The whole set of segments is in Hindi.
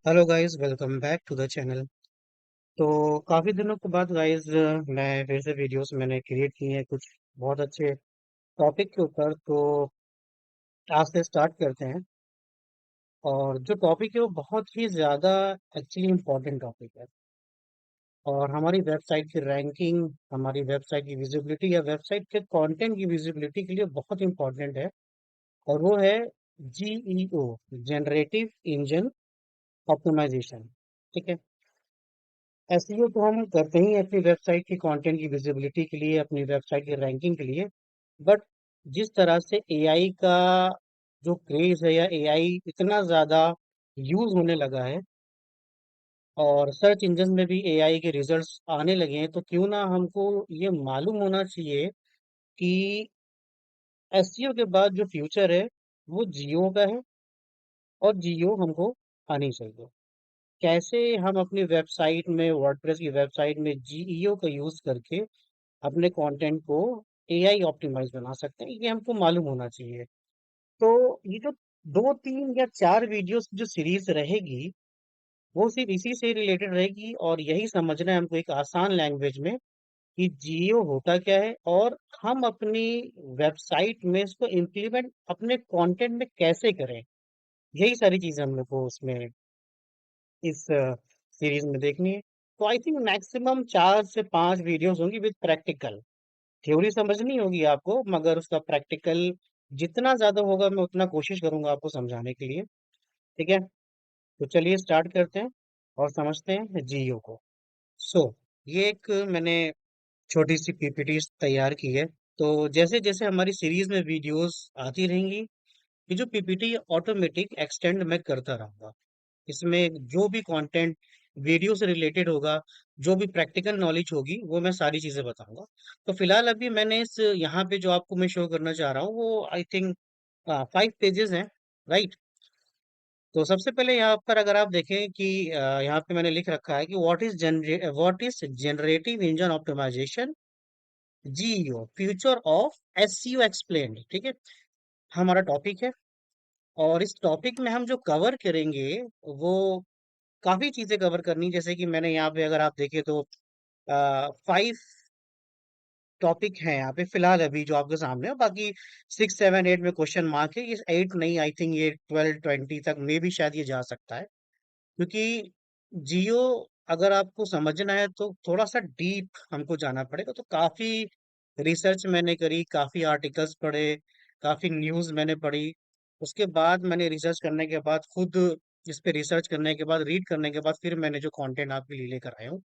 Hello guys, welcome back to the channel. तो काफ़ी दिनों के बाद गाइस मैं फिर से वीडियोस मैंने क्रिएट की हैं कुछ बहुत अच्छे टॉपिक के ऊपर। तो आज से स्टार्ट करते हैं। और जो टॉपिक है वो बहुत ही ज़्यादा एक्चुअली इम्पोर्टेंट टॉपिक है। और हमारी वेबसाइट की रैंकिंग, हमारी वेबसाइट की विजिबिलिटी या वेबसाइट के कंटेंट की विजिबिलिटी के लिए बहुत इम्पोर्टेंट है। और वो है जीईओ, जनरेटिव इंजन ऑप्टिमाइजेशन। ठीक है। एसईओ तो हम करते ही हैं अपनी वेबसाइट की कंटेंट की विजिबिलिटी के लिए, अपनी वेबसाइट की रैंकिंग के लिए। बट जिस तरह से एआई का जो क्रेज है या एआई इतना ज़्यादा यूज़ होने लगा है और सर्च इंजन में भी एआई के रिजल्ट्स आने लगे हैं, तो क्यों ना हमको ये मालूम होना चाहिए कि एसईओ के बाद जो फ्यूचर है वो जियो का है और जियो हमको आनी चाहिए। कैसे हम अपनी वेबसाइट में, वर्डप्रेस की वेबसाइट में जीईओ का यूज़ करके अपने कंटेंट को एआई ऑप्टिमाइज बना सकते हैं, ये हमको मालूम होना चाहिए। तो ये जो 2 3 या 4 वीडियोस जो सीरीज रहेगी वो सिर्फ इसी से रिलेटेड रहेगी, और यही समझना है हमको एक आसान लैंग्वेज में कि जियो होता क्या है और हम अपनी वेबसाइट में इसको इम्प्लीमेंट अपने कंटेंट में कैसे करें। यही सारी चीजें हम लोग को उसमें इस सीरीज में देखनी है। तो आई थिंक मैक्सिमम 4 से 5 वीडियोस होंगी विद प्रैक्टिकल। थ्योरी समझनी होगी आपको, मगर उसका प्रैक्टिकल जितना ज्यादा होगा मैं उतना कोशिश करूंगा आपको समझाने के लिए। ठीक है। तो चलिए स्टार्ट करते हैं और समझते हैं जीओ को। सो ये एक मैंने छोटी सी पीपीटी तैयार की है। तो जैसे जैसे हमारी सीरीज में वीडियोस आती रहेंगी, ये जो पीपीटी ऑटोमेटिक एक्सटेंड मैं करता रहूंगा। इसमें जो भी कंटेंट वीडियो से रिलेटेड होगा, जो भी प्रैक्टिकल नॉलेज होगी, वो मैं सारी चीजें बताऊंगा। तो फिलहाल अभी मैंने इस यहाँ पे जो आपको मैं शो करना चाह रहा हूँ वो आई थिंक 5 पेजेस हैं। राइट। तो सबसे पहले यहाँ पर अगर आप देखें कि यहाँ पे मैंने लिख रखा है कि what is generative engine optimisation, GEO, future of SEO explained. ठीक है। हमारा टॉपिक है, और इस टॉपिक में हम जो कवर करेंगे वो काफी चीजें कवर करनी। जैसे कि मैंने यहाँ पे अगर आप देखें तो 5 टॉपिक हैं यहाँ पे फिलहाल अभी जो आपके सामने है। बाकी 6 7 8 में क्वेश्चन मार्क है, ये 8 नहीं, आई थिंक ये 12 20 तक में भी शायद ये जा सकता है। क्योंकि जियो अगर आपको समझना है तो थोड़ा सा डीप हमको जाना पड़ेगा। तो काफी रिसर्च मैंने करी, काफी आर्टिकल्स पढ़े, काफी न्यूज मैंने पढ़ी। उसके बाद मैंने रिसर्च करने के बाद खुद इस पे रिसर्च करने के बाद, रीड करने के बाद, फिर मैंने जो कंटेंट आपके लिए लेकर आया हूँ,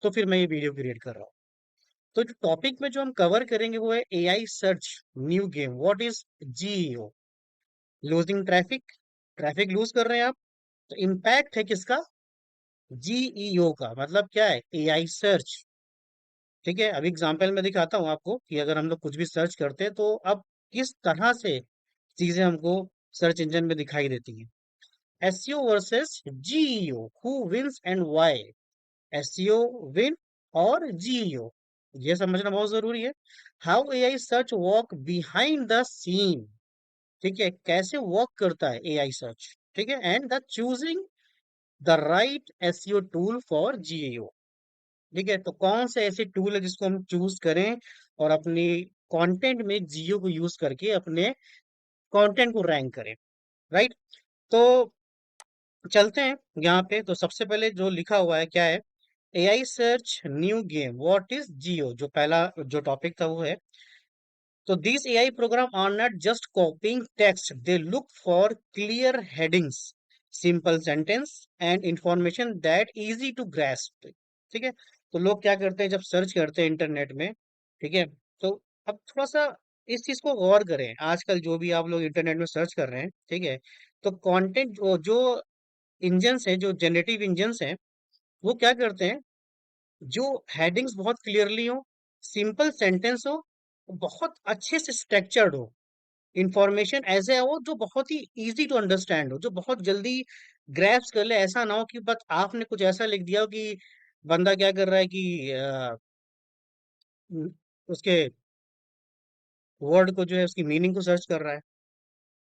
तो फिर मैं ये वीडियो क्रिएट कर रहा हूँ। तो जो टॉपिक में जो हम कवर करेंगे वो है AI search new game, what is GEO, losing traffic, traffic lose कर रहे हैं आप, तो इम्पैक्ट है किसका, जीईओ का। मतलब क्या है, एआई सर्च। ठीक है। अभी एग्जांपल में दिखाता हूँ आपको कि अगर हम लोग कुछ भी सर्च करते हैं तो अब किस तरह से चीजें हमको सर्च इंजन में दिखाई देती हैं। SEO versus GEO, who wins and why. SEO win और जीईओ, ये समझना बहुत जरूरी है। How AI search work behind the scene. ठीक है, कैसे वर्क करता है एआई सर्च। ठीक है। And the choosing the right SEO tool for GEO. ठीक है। तो कौन से ऐसे टूल है जिसको हम चूज करें और अपनी कंटेंट में जियो को यूज करके अपने कंटेंट को रैंक करें। राइट। तो चलते हैं यहाँ पे। तो सबसे पहले जो लिखा हुआ है क्या है, AI search new game, what is geo, जो पहला जो टॉपिक था वो है। तो this AI program are not just copying text, they look for clear headings, simple sentence and information that easy to grasp. ठीक है। तो लोग क्या करते हैं जब सर्च करते हैं इंटरनेट में। ठीक है। तो अब थोड़ा सा इस चीज को गौर करें, आजकल जो भी आप लोग इंटरनेट में सर्च कर रहे हैं, ठीक है, तो कंटेंट जो इंजन्स हैं, जो जनरेटिव इंजन्स हैं, वो क्या करते हैं, जो हेडिंग्स बहुत क्लियरली हो, सिंपल सेंटेंस हो, बहुत अच्छे से स्ट्रक्चर्ड हो, इंफॉर्मेशन ऐसे हो जो बहुत ही इजी टू अंडरस्टैंड हो, जो बहुत जल्दी ग्रैप्स कर ले। ऐसा ना हो कि बस आपने कुछ ऐसा लिख दिया हो कि बंदा क्या कर रहा है कि उसके वर्ड को जो है उसकी मीनिंग को सर्च कर रहा है।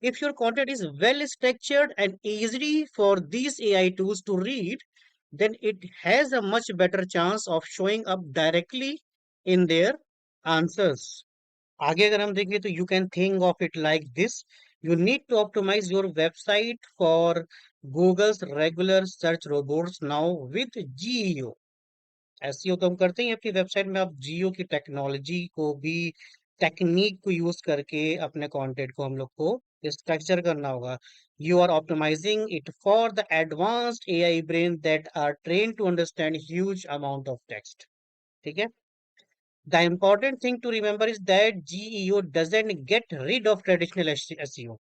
If your content is well structured and easy for these AI tools to read, then it has a much better chance of showing up directly in their answers. आगे अगर हम देखें तो you can think of it like this. You need to optimize your website for Google's regular search robots now with GEO. SEO तो हम करते ही हैं अपनी वेबसाइट में, आप जियो की टेक्नोलॉजी को भी, टेक्निक को यूज करके अपने कंटेंट को हम लोग को स्ट्रक्चर करना होगा. You are optimising it for the advanced AI brain that are train to understand huge amount of text. ठीक है. The important thing to remember is that GEO doesn't get rid of traditional SEO.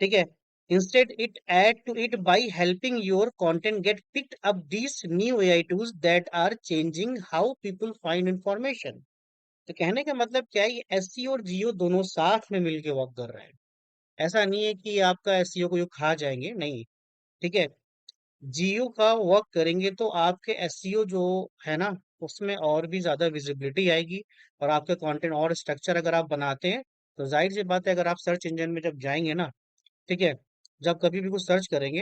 ठीक है. Instead, it add to it by helping your content get picked up these new AI tools that are changing how people find information. तो कहने का मतलब क्या है, ये एसईओ और जियो दोनों साथ में मिलके वर्क कर रहे हैं. ऐसा नहीं है कि आपका एसईओ को ये खा जाएंगे, नहीं. ठीक है. जियो का वर्क करेंगे तो आपके एसईओ जो है ना, उसमें और भी ज्यादा विजिबिलिटी आएगी. और आपके कंटेंट और स्ट्रक्चर अगर आप बनाते हैं, तो जाहिर सी बात है, अगर आप सर्च इंजन में जब जाएंगे ना, ठीक है, जब कभी भी कुछ सर्च करेंगे,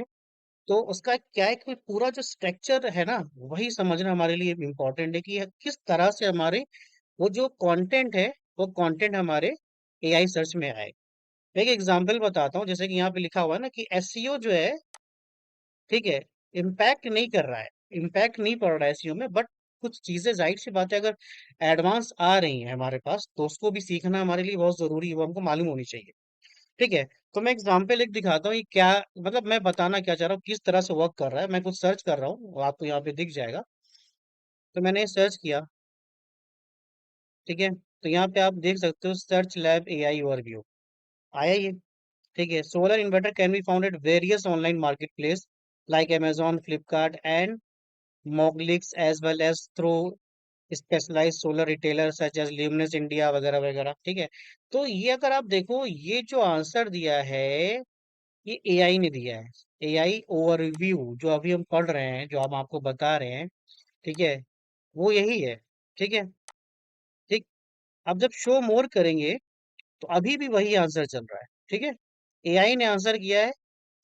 तो उसका क्या है कि पूरा जो स्ट्रक्चर है ना, वही समझना हमारे लिए इम्पोर्टेंट है कि किस तरह से हमारे वो जो कंटेंट है, वो कंटेंट हमारे एआई सर्च में आए. मैं एक एग्जांपल बताता हूँ. जैसे कि यहाँ पे लिखा हुआ है ना कि एसईओ जो है, ठीक है, इम्पैक्ट नहीं कर रहा है, इम्पैक्ट नहीं पड़ रहा है एसईओ में. बट कुछ चीजें जाहिर सी बात है, अगर एडवांस आ रही हैं हमारे पास, तो उसको भी सीखना हमारे लिए बहुत जरूरी है, वो हमको मालूम होनी चाहिए. ठीक है. तो मैं एग्जांपल एक दिखाता हूँ, ये क्या मतलब मैं बताना क्या चाह रहा हूँ, किस तरह से वर्क कर रहा है. मैं कुछ सर्च कर रहा हूँ, वो आपको यहाँ पे दिख जाएगा. तो मैंने सर्च किया. ठीक है. तो यहाँ पे आप देख सकते हो, सर्च लैब एआई ओवरव्यू आया ये. ठीक है. Solar inverter can be found at various online market place like Amazon, Flipkart and Moglix, as well as through specialised solar retailer such as Luminous India वगैरह वगैरह. ठीक है. तो ये अगर आप देखो, ये जो आंसर दिया है, ये एआई ने दिया है. एआई ओवरव्यू जो अभी हम पढ़ रहे हैं, जो हम आपको बता रहे हैं, ठीक है, वो यही है. ठीक है. ठीक. अब जब शो मोर करेंगे, तो अभी भी वही आंसर चल रहा है. ठीक है. एआई ने आंसर किया है,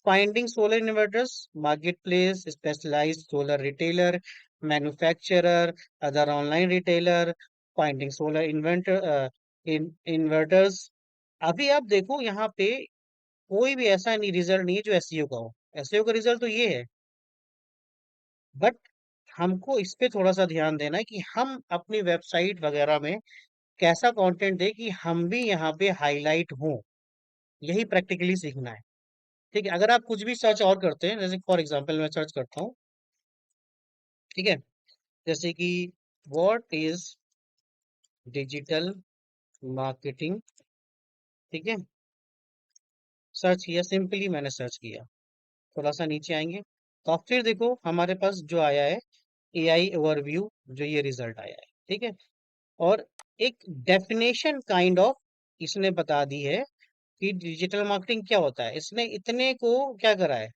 finding solar inverters, market place, specialised solar retailer, manufacturer, other online retailer, finding solar inventor, inverters. अभी आप देखो यहाँ पे कोई भी ऐसा नहीं रिजल्ट नहीं है जो एसईओ का हो. एसईओ का रिजल्ट तो ये है. बट हमको इस पे थोड़ा सा ध्यान देना है कि हम अपनी वेबसाइट वगैरह में कैसा कंटेंट दें कि हम भी यहाँ पे हाईलाइट हों. यही प्रैक्टिकली सीखना है. ठीक है. अगर आप कुछ भी सर्च और करते हैं, जैसे फॉर एग्जांपल मैं सर्च करता हूँ. ठीक है. जैसे कि व्हाट इज डिजिटल मार्केटिंग. ठीक है. सर्च किया, सिंपली मैंने सर्च किया. थोड़ा सा नीचे आएंगे, तो आप फिर देखो हमारे पास जो आया है, एआई ओवरव्यू, जो ये रिजल्ट आया है. ठीक है. और एक डेफिनेशन काइंड ऑफ इसने बता दी है कि डिजिटल मार्केटिंग क्या होता है. इसने इतने को क्या करा है,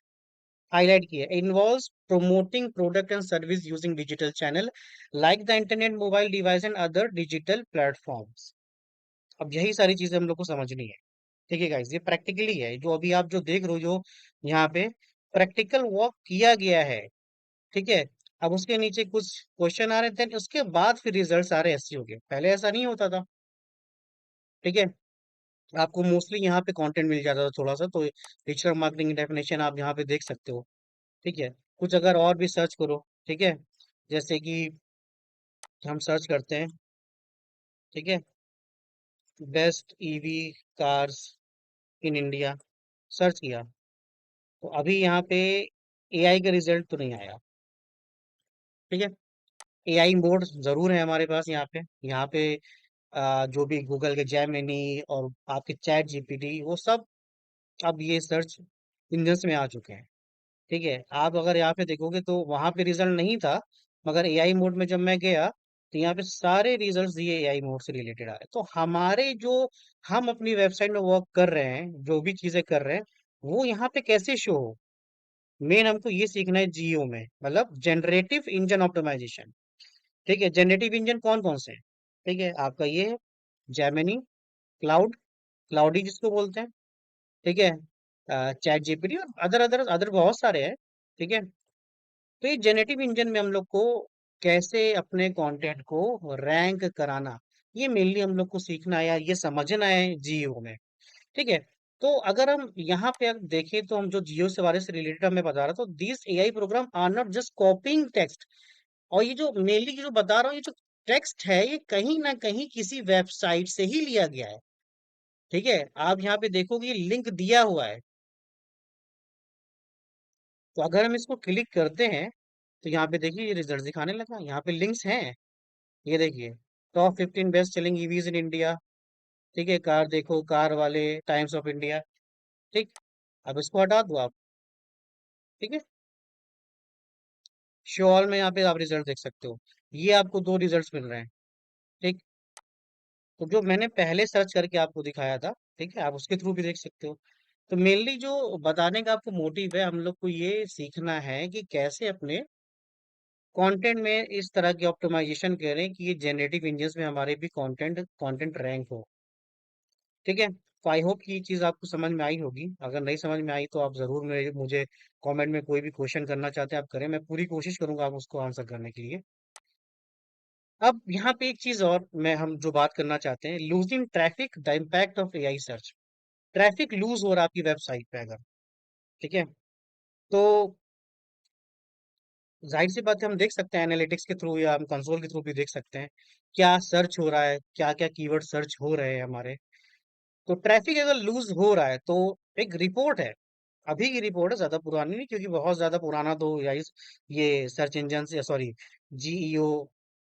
हाईलाइट किया है. Involves promoting product and service using digital channel like the internet, mobile device and other digital platforms. अब यही सारी चीजें हम लोग को समझनी है. ठीक है गाइस, ये प्रैक्टिकली है जो अभी आप जो देख रहे हो, जो यहाँ पे प्रैक्टिकल वर्क किया गया है. ठीक है. अब उसके नीचे कुछ क्वेश्चन आ रहे थे, उसके बाद फिर रिजल्ट्स आ रहे हैं एसईओ के. पहले ऐसा नहीं होता था. ठीक है. आपको मोस्टली यहाँ पे कंटेंट मिल जाता था थोड़ा सा, तो डिजिटल मार्केटिंग डेफिनेशन आप यहाँ पे देख सकते हो. ठीक है. कुछ अगर और भी सर्च करो. ठीक है. जैसे कि हम सर्च करते हैं. ठीक है. Best EV cars in India, search किया. तो अभी यहाँ पे एआई का रिजल्ट तो नहीं आया. ठीक है. एआई मोड जरूर है हमारे पास यहाँ पे. यहाँ पे जो भी गूगल के जेमिनी और आपके चैट जीपीटी, वो सब अब ये सर्च इंजन्स में आ चुके हैं. ठीक है. आप अगर यहाँ पे देखोगे तो वहां पे रिजल्ट नहीं था, मगर एआई मोड में जब मैं गया, तो यहाँ पे सारे रिजल्ट्स ये एआई मोड से रिलेटेड आ रहे हैं. तो हमारे जो हम अपनी वेबसाइट में वर्क कर रहे हैं, जो भी चीजें कर रहे हैं, वो यहाँ पे कैसे शो हो. मेन हमको ये सीखना है जीओ में, मतलब जनरेटिव इंजन ऑप्टिमाइजेशन. ठीक है. जनरेटिव इंजन कौन कौन से हैं. ठीक है. आपका ये है जेमिनी, क्लाउड, क्लाउडी जिसको बोलते हैं. ठीक है, चैट जीपीटी और अदर अदर अदर बहुत सारे हैं। ठीक है, तो ये जेनेटिव इंजन में हम लोग को कैसे अपने कंटेंट को रैंक कराना, ये मेनली हम लोग को सीखना है या ये समझना है जीओ में। ठीक है, तो अगर हम यहाँ पे अगर देखें तो हम जो जियो से बारे से रिलेटेड मैं बता रहा था, this AI program are not just copying text. और ये जो मेनली जो बता रहा हूँ, ये जो टेक्स्ट है ये कहीं ना कहीं किसी वेबसाइट से ही लिया गया है। ठीक है, आप यहाँ पे देखोगे लिंक दिया हुआ है, तो अगर हम इसको क्लिक करते हैं तो यहाँ पे देखिए ये रिजल्ट दिखाने लगा, यहाँ पे लिंक्स हैं। ये देखिए, top 15 best selling EVs in India. ठीक है, कार देखो, कार वाले, टाइम्स ऑफ इंडिया। ठीक, अब इसको हटा दो आप। ठीक है, शो ऑल में यहाँ पे आप रिजल्ट देख सकते हो, ये आपको दो रिजल्ट्स मिल रहे हैं। ठीक, तो जो मैंने पहले सर्च करके आपको दिखाया था, ठीक है, आप उसके थ्रू भी देख सकते हो। तो मेनली जो बताने का आपको मोटिव है, हम लोग को ये सीखना है कि कैसे अपने कंटेंट में इस तरह की ऑप्टिमाइजेशन करें कि ये जेनरेटिव इंजन्स में हमारे भी कंटेंट रैंक हो। ठीक है, तो आई होप कि ये चीज़ आपको समझ में आई होगी। अगर नहीं समझ में आई तो आप ज़रूर मेरे मुझे कमेंट में कोई भी क्वेश्चन करना चाहते हैं आप करें, मैं पूरी कोशिश करूंगा आप उसको आंसर करने के लिए। अब यहाँ पे एक चीज और मैं हम जो बात करना चाहते हैं, losing traffic the impact of AI search. Traffic lose हो रहा है आपकी वेबसाइट पे अगर, ठीक है, तो जाहिर सी बात है हम देख सकते हैं एनालिटिक्स के थ्रू या हम कंसोल के थ्रू भी देख सकते हैं क्या सर्च हो रहा है, क्या क्या कीवर्ड सर्च हो रहे हैं हमारे। तो ट्रैफिक अगर लूज हो रहा है तो एक रिपोर्ट है, अभी की रिपोर्ट है, ज्यादा पुरानी नहीं, क्योंकि बहुत ज्यादा पुराना तो ये सर्च इंजन से सॉरी जीईओ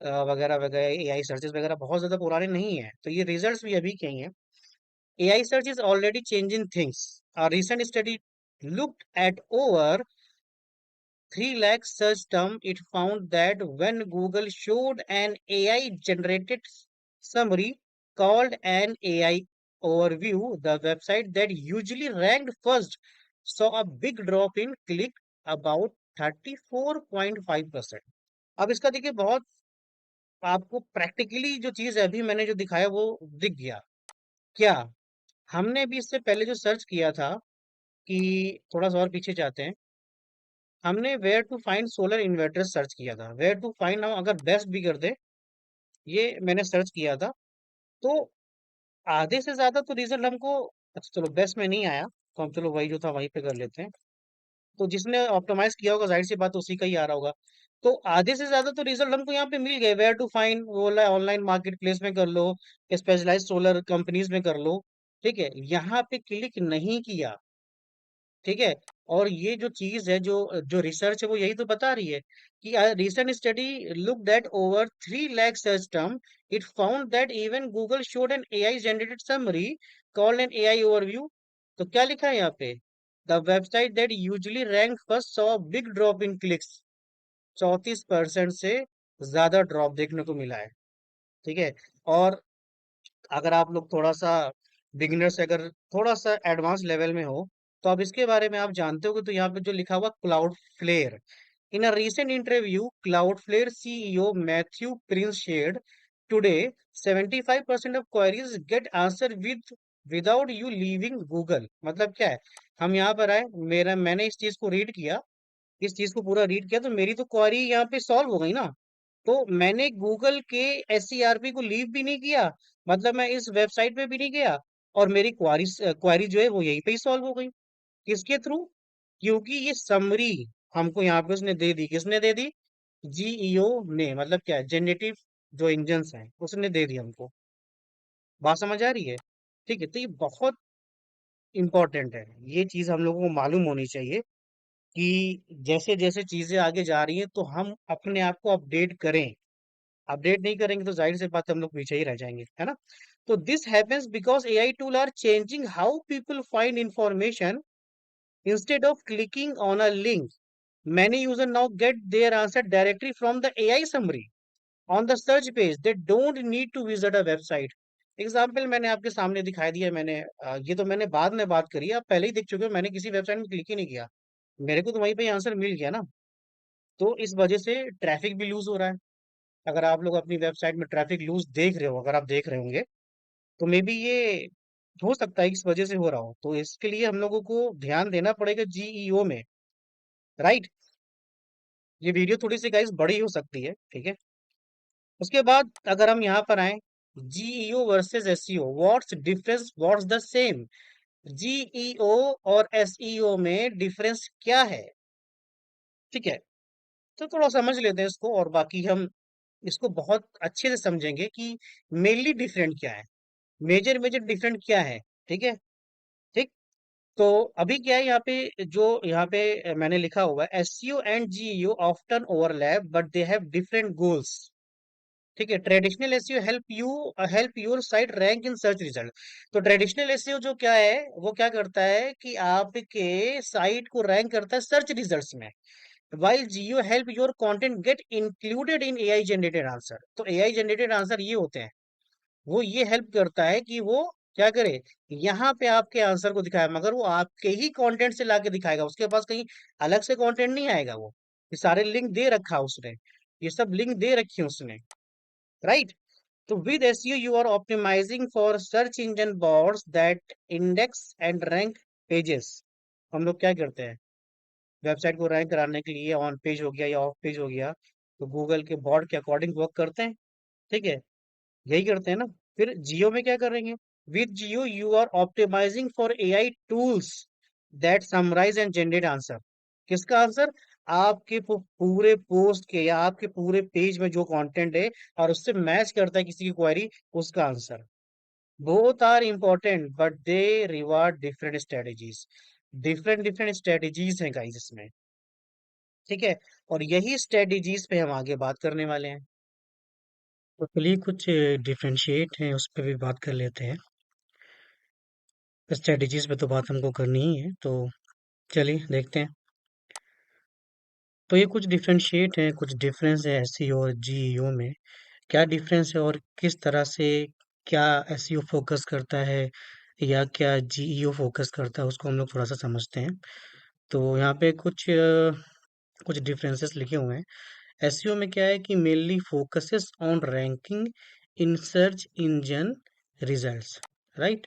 वगैरह वगैरह एआई सर्चेस वगैरह बहुत ज्यादा पुराने नहीं है, तो ये रिजल्ट्स भी अभी के ही हैं। AI search is already changing things. A recent study looked at over 3 lakh search terms. It found that when Google showed an AI generated summary called an AI overview, the website that usually ranked first saw a big drop in click, about 34.5%. अब इसका देखिए बहुत आपको प्रैक्टिकली जो चीज है अभी मैंने जो दिखाया वो दिख गया क्या। हमने भी इससे पहले जो सर्च किया था कि थोड़ा सा और पीछे जाते हैं, हमने where to find solar inverter search किया था, वेयर टू फाइंड हम अगर बेस्ट भी कर दे, ये मैंने सर्च किया था, तो आधे से ज्यादा तो रिजल्ट हमको, अच्छा चलो बेस्ट में नहीं आया, तो हम चलो वही जो था वहीं पे कर लेते हैं। तो जिसने ऑप्टिमाइज किया होगा जाहिर सी बात उसी का ही आ रहा होगा। तो आधे से ज्यादा तो रिजल्ट हमको यहाँ पे मिल गए, वेयर टू फाइंड वो ऑनलाइन मार्केट प्लेस में कर लो, स्पेशलाइज सोलर कंपनीज में कर लो। ठीक है, यहाँ पे क्लिक नहीं किया। ठीक है, और ये जो चीज है जो जो रिसर्च है वो यही तो बता रही है कि recent study look that over 3 lakh search term, it found that even Google showed an AI generated summary called an AI overview. तो क्या लिखा है यहाँ पे, the website that usually rank first saw big drop in clicks. 34% से ज्यादा ड्रॉप देखने को मिला है। ठीक है, और अगर आप लोग थोड़ा सा बिगिनर से अगर थोड़ा सा एडवांस लेवल में हो तो आप इसके बारे में आप जानते हो कि तो यहाँ पे जो लिखा हुआ cloud flare, in a recent interview Cloudflare CEO Matthew Prince shared today 75% of queries get answered without you leaving Google। मतलब क्या है, हम यहाँ पर आए, मेरा मैंने इस चीज को रीड किया, इस चीज को पूरा रीड किया तो मेरी तो क्वेरी यहाँ पे सॉल्व हो गई ना। तो मैंने गूगल के SCRP को लीव भी नहीं किया, मतलब मैं इस वेबसाइट पे भी नहीं गया, और मेरी क्वारी जो है वो यहीं पे ही सॉल्व हो गई। किसके थ्रू, क्योंकि ये समरी हमको यहाँ पे उसने दे दी, किसने दे दी, जीईओ ने, मतलब क्या जेनेटिव जो इंजन्स हैं उसने दे दी हमको। बात समझ आ रही है। ठीक है, तो ये बहुत इंपॉर्टेंट है, ये चीज हम लोगों को मालूम होनी चाहिए कि जैसे जैसे चीजें आगे जा रही हैं तो हम अपने आप को अपडेट करें। अपडेट नहीं करेंगे तो जाहिर सी बात है हम लोग पीछे ही रह जाएंगे, है ना। तो this happens because AI tool are changing how people find information. Instead of clicking on a link, many users now get their answer directly from the AI summary on the search page. They don't need to visit a website। Example मैंने आपके सामने दिखाई दिया, मैंने ये तो मैंने बाद में बात करी है, आप पहले ही देख चुके हो, मैंने किसी वेबसाइट में क्लिक ही नहीं किया, मेरे को तो वहीं पे आंसर मिल गया ना। तो इस वजह से ट्रैफिक भी लूज हो रहा है। अगर आप लोग अपनी वेबसाइट में ट्रैफिक लूज देख रहे हो, अगर आप देख रहे होंगे, तो मे बी ये हो सकता है इस वजह से हो रहा हो, तो इसके लिए हम लोगों को ध्यान देना पड़ेगा जीईओ में। राइट। ये वीडियो थोड़ी सी गाइस बड़ी हो सकती है, ठीक है। उसके बाद अगर हम यहाँ पर आए, GEO versus SEO, what's difference, what's the same. GEO और एसईओ में डिफरेंस क्या है, ठीक है। तो थोड़ा समझ लेते हैं इसको, और बाकी हम इसको बहुत अच्छे से समझेंगे कि मेनली डिफरेंट क्या है, मेजर मेजर डिफरेंट क्या है, ठीक है। ठीक। तो अभी क्या है यहाँ पे, जो यहाँ पे मैंने लिखा हुआ है, SEO and GEO often overlap but they have different goals. ठीक है। Traditional SEO help your site rank in search result. तो ट्रेडिशनल एसईओ जो क्या है, वो क्या करता है कि आपके साइट को रैंक करता है सर्च रिजल्ट्स में, while Geo help your content get included in AI generated answer। तो AI generated आंसर ये होते हैं, वो ये हेल्प करता है कि वो क्या करे, यहाँ पे आपके आंसर को दिखाए, मगर वो आपके ही कंटेंट से लाके दिखाएगा, उसके पास कहीं अलग से कंटेंट नहीं आएगा। वो ये सारे लिंक दे रखा उसने, ये सब लिंक दे रखी है उसने। राइट। तो with SEO you are optimising for search engine bots that index and rank pages. हम लोग क्या करते हैं, वेबसाइट को रैंक कराने के लिए ऑन पेज हो गया या ऑफ पेज हो गया, तो गूगल के बॉट के अकॉर्डिंग वर्क करते हैं, ठीक है। यही करते हैं ना। फिर जियो में क्या करेंगे, with GEO you are optimising for AI tools that summarise and generate answer. किसका आंसर, आपके पूरे पोस्ट के या आपके पूरे पेज में जो कंटेंट है और उससे मैच करता है किसी की क्वेरी, उसका answer. Both are important but they reward different strategies. Different different strategies हैं गाइस इसमें, ठीक है। और यही स्ट्रेटेजीज पे हम आगे बात करने वाले हैं। तो चलिए कुछ डिफरेंशिएट हैं उस पर भी बात कर लेते हैं। स्ट्रेटेजीज पे तो बात हमको करनी ही है, तो चलिए देखते हैं। तो ये कुछ डिफरेंशिएट हैं, कुछ डिफरेंस है एसईओ और जीईओ में। क्या डिफरेंस है और किस तरह से, क्या एसईओ फोकस करता है या क्या जीईओ फोकस करता है, उसको हम लोग थोड़ा सा समझते हैं। तो यहाँ पे कुछ डिफरेंसेस लिखे हुए हैं। एसईओ में क्या है कि mainly focuses on ranking in search engine results. Right.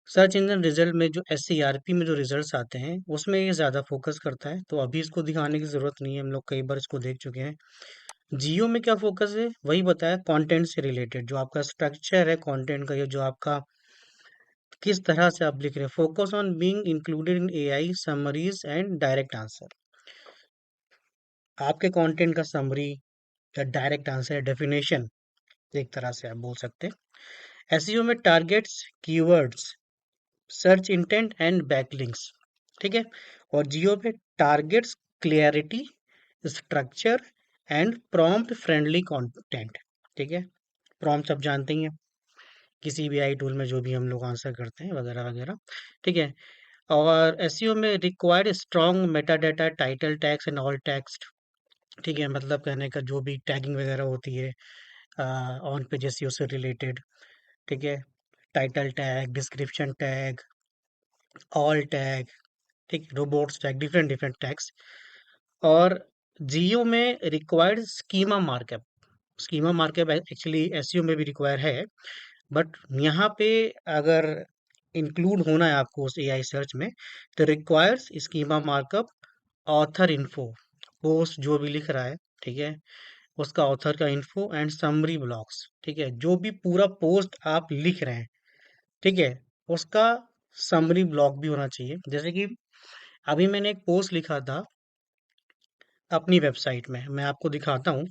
Search engine result में जो एससीआरपी में जो रिजल्ट्स आते हैं उसमें ये ज़्यादा फोकस करता है, तो अभी इसको दिखाने की ज़रूरत नहीं है, हम लोग कई बार इसको देख चुके हैं। जियो में क्या फोकस है, वही बताया, कंटेंट से रिलेटेड जो आपका स्ट्रक्चर है कंटेंट का, ये जो आपका किस तरह से आप लिख रहे हैं, focus on being included in AI summaries and direct answer. आपके कंटेंट का समरी या डायरेक्ट आंसर डेफिनेशन, एक तरह से आप बोल सकते हैं। एसईओ में targets, keywords, search intent and backlinks, ठीक है। और जियो पे targets, clarity, structure and prompt friendly content, ठीक है। प्रॉम्प्ट आप जानते ही हैं, किसी भी आई टूल में जो भी हम लोग आंसर करते हैं वगैरह वगैरह, ठीक है। और एसईओ में required strong Meta data, title tags and all text, ठीक है। मतलब कहने का जो भी टैगिंग वगैरह होती है ऑन पेज एसईओ से रिलेटेड, ठीक है। Title tag, description tag, all tag, ठीक, robots tag, different different tags. और जियो में required schema markup. Schema markup actually SEO में भी रिक्वायर है, बट यहाँ पे अगर इंक्लूड होना है आपको उस एआई सर्च में, तो requires schema markup, author info, post जो भी लिख रहा है, ठीक है, उसका ऑथर का इन्फो एंड समरी ब्लॉक्स, ठीक है। जो भी पूरा पोस्ट आप लिख रहे हैं, ठीक है, उसका समरी ब्लॉक भी होना चाहिए। जैसे कि अभी मैंने एक पोस्ट लिखा था अपनी वेबसाइट में, मैं आपको दिखाता हूँ।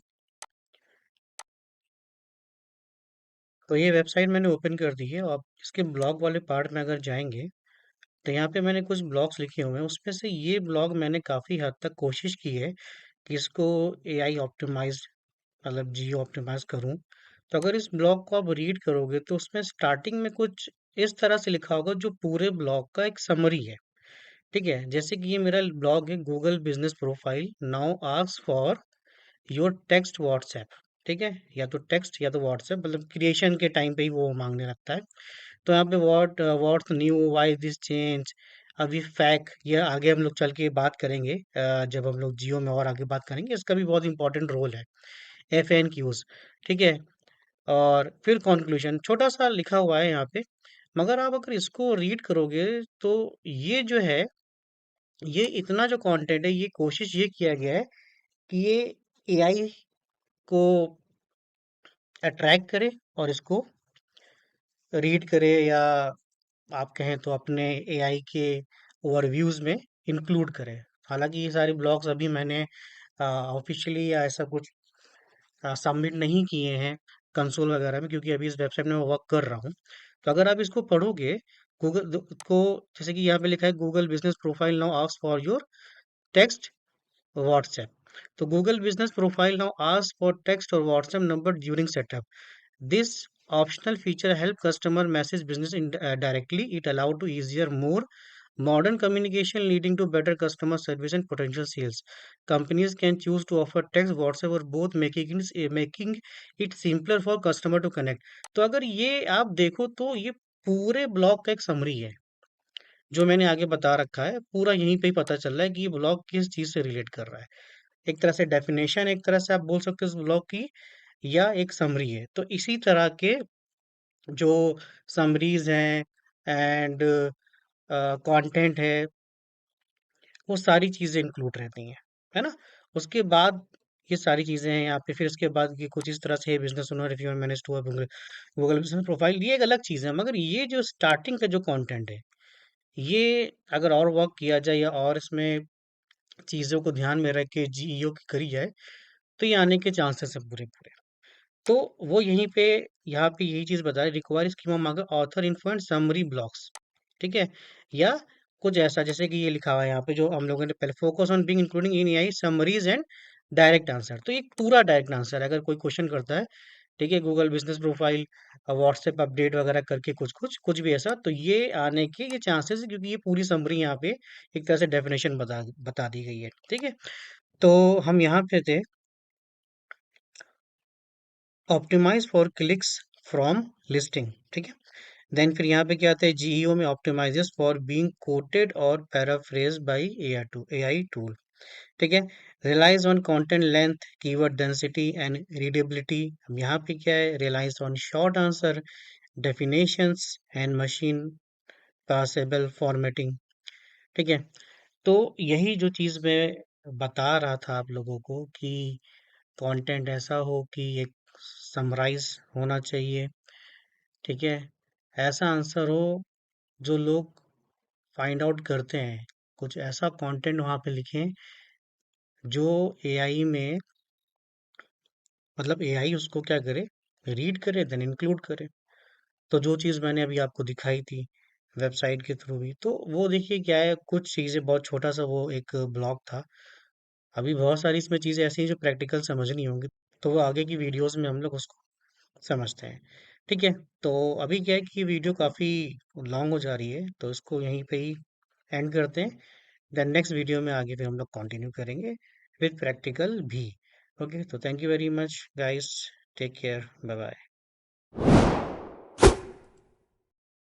तो ये वेबसाइट मैंने ओपन कर दी है, और आप इसके ब्लॉग वाले पार्ट में अगर जाएंगे, तो यहाँ पे मैंने कुछ ब्लॉग्स लिखे हुए हैं, उसमें से ये ब्लॉग मैंने काफ़ी हद तक कोशिश की है कि इसको एआई ऑप्टिमाइज, मतलब जियो ऑप्टिमाइज करूँ। तो अगर इस ब्लॉग को आप रीड करोगे तो उसमें स्टार्टिंग में कुछ इस तरह से लिखा होगा जो पूरे ब्लॉग का एक समरी है, ठीक है। जैसे कि ये मेरा ब्लॉग है, Google business profile now ask for your text WhatsApp, ठीक है। या तो टेक्स्ट या तो व्हाट्सएप, मतलब क्रिएशन के टाइम पे ही वो मांगने लगता है। तो यहाँ पे what's new, why this change, अभी फैक, ये आगे हम लोग चल के बात करेंगे, जब हम लोग जियो में और आगे बात करेंगे, इसका भी बहुत इंपॉर्टेंट रोल है। एफ एन क्यूज, ठीक है। और फिर कंक्लूजन छोटा सा लिखा हुआ है यहाँ पे, मगर आप अगर इसको रीड करोगे तो ये जो है, ये इतना जो कंटेंट है, ये कोशिश ये किया गया है कि ये एआई को अट्रैक्ट करे और इसको रीड करे, या आप कहें तो अपने एआई के ओवरव्यूज में इंक्लूड करें। हालांकि ये सारे ब्लॉग्स अभी मैंने ऑफिशियली या ऐसा कुछ सबमिट नहीं किए हैं कंसोल वगैरह में, क्योंकि अभी इस वेबसाइट में मैं वर्क कर रहा हूँ। तो अगर आप इसको पढ़ोगे, गूगल को, जैसे कि यहाँ पे लिखा है Google business profile now ask for your text WhatsApp. तो Google business profile now ask for text और WhatsApp number during setup. This optional feature help customer message business directly. It allow to easier, more modern communication, leading to better customer service and potential sales. Companies can choose to offer text, WhatsApp or both, making it simpler for customer to connect. तो अगर ये आप देखो तो ये पूरे ब्लॉग का एक समरी है जो मैंने आगे बता रखा है। पूरा यहीं पे ही पता चल रहा है कि ये ब्लॉग किस चीज से रिलेट कर रहा है। एक तरह से डेफिनेशन, एक तरह से आप बोल सकते हो इस ब्लॉग की, या एक समरी है। तो इसी तरह के जो समरीज हैं एंड कंटेंट है, वो सारी चीजें इंक्लूड रहती हैं, है ना। उसके बाद ये सारी चीजें हैं यहाँ पे। फिर उसके बाद ये कुछ इस तरह से business owner if you manage to Google business profile, ये एक अलग चीज है। मगर ये जो स्टार्टिंग का जो कंटेंट है, ये अगर और वर्क किया जाए या और इसमें चीजों को ध्यान में रख के जीईओ की करी जाए, तो ये आने के चांसेस है पूरे पूरे। तो वो यहीं पे, यहाँ पे यही चीज बता रहे, रिक्वायर स्कीमा मांगे ऑथर इन्फ्लुएंस समरी ब्लॉक्स, ठीक है। या कुछ ऐसा जैसे कि ये लिखा हुआ है यहाँ पे जो हम लोगों ने पहले, focus on being including in AI summaries and direct answer. तो ये पूरा डायरेक्ट आंसर है अगर कोई क्वेश्चन करता है, ठीक है, Google business profile, WhatsApp update वगैरह करके कुछ कुछ कुछ भी ऐसा, तो ये आने के ये चांसेस है, क्योंकि ये पूरी समरी यहाँ पे एक तरह से डेफिनेशन बता बता दी गई है, ठीक है। तो हम यहाँ पे थे, optimize for clicks from listing, ठीक है। देन फिर यहाँ पे क्या आता है, जीईओ में ऑप्टिमाइजेस फॉर बीइंग कोटेड और पैराफ्रेज बाय एआई टूल, ठीक है। Relies on content length, keyword density and readability. यहाँ पे क्या है, relies on short answer, definitions and machine parsable formatting, ठीक है। तो यही जो चीज़ मैं बता रहा था आप लोगों को कि कंटेंट ऐसा हो कि एक समराइज होना चाहिए, ठीक है। ऐसा आंसर हो जो लोग फाइंड आउट करते हैं। कुछ ऐसा कंटेंट वहाँ पे लिखें जो एआई में, मतलब एआई उसको क्या करे, रीड करे, देन इंक्लूड करे। तो जो चीज़ मैंने अभी आपको दिखाई थी वेबसाइट के थ्रू भी, तो वो देखिए क्या है, कुछ चीज़ें, बहुत छोटा सा वो एक ब्लॉग था। अभी बहुत सारी इसमें चीज़ें ऐसी हैं जो प्रैक्टिकल समझनी होंगी, तो वो आगे की वीडियोस में हम लोग उसको समझते हैं, ठीक है। तो अभी क्या है कि वीडियो काफ़ी लॉन्ग हो जा रही है, तो इसको यहीं पे ही एंड करते हैं। देन नेक्स्ट वीडियो में आगे फिर हम लोग कंटिन्यू करेंगे विद प्रैक्टिकल भी। ओके, तो thank you very much guys, take care, bye bye.